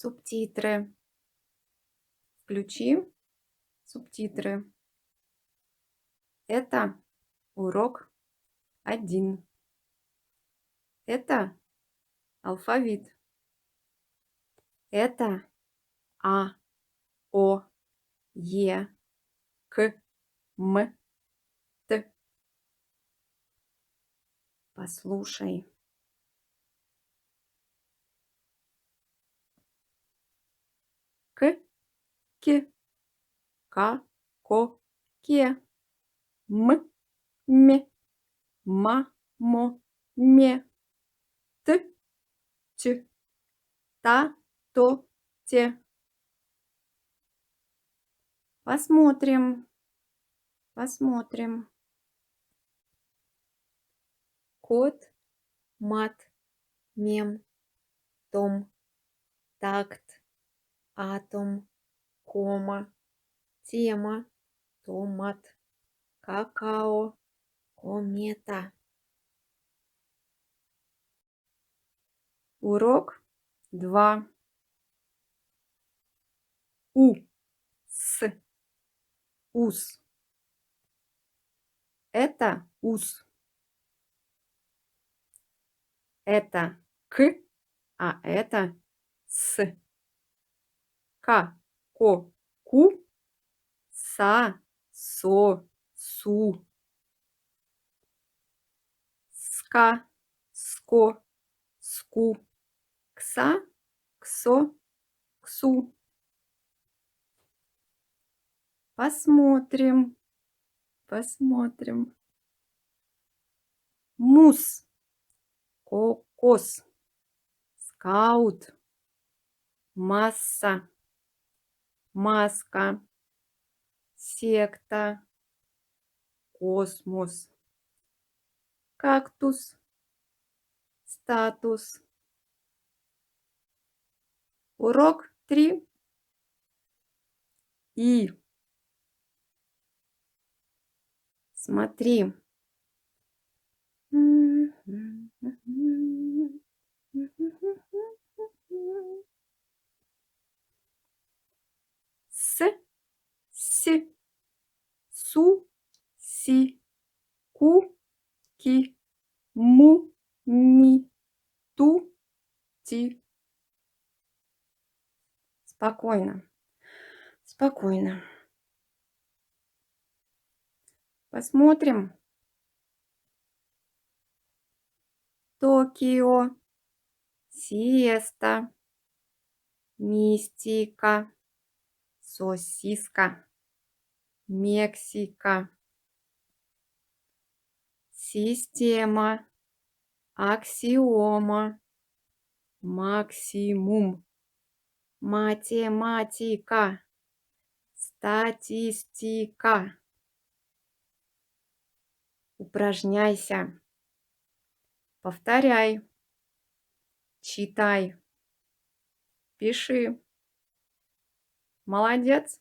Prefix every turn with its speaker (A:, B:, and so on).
A: Субтитры. Включи субтитры. Это урок 1. Это алфавит. Это А, О, Е, К, М, Т. Послушай. К, К, К, Ко, Ке. М, Ме, Ма, Мо, Ме. Т, Ч, Та, То, Те. Посмотрим. Кот, мат, мем, том, такт, атом, кома, тема, томат, какао, комета. Урок 2. С. Ус. Это ус. Это к, а это с. Ка, ко, ку, са, со, су. Ска, ско, ску. Кса, ксо, ксу. Посмотрим. Мус, кокос, скаут, масса, маска, секта, космос, кактус, статус. Урок 3. И. Смотри. С, су, си, ку, ки, му, ми, ту, ти. Спокойно. Посмотрим. Токио, сиеста, мистика, сосиска, Мексика, система, аксиома, максимум, математика, статистика. Упражняйся. Повторяй. Читай. Пиши. Молодец.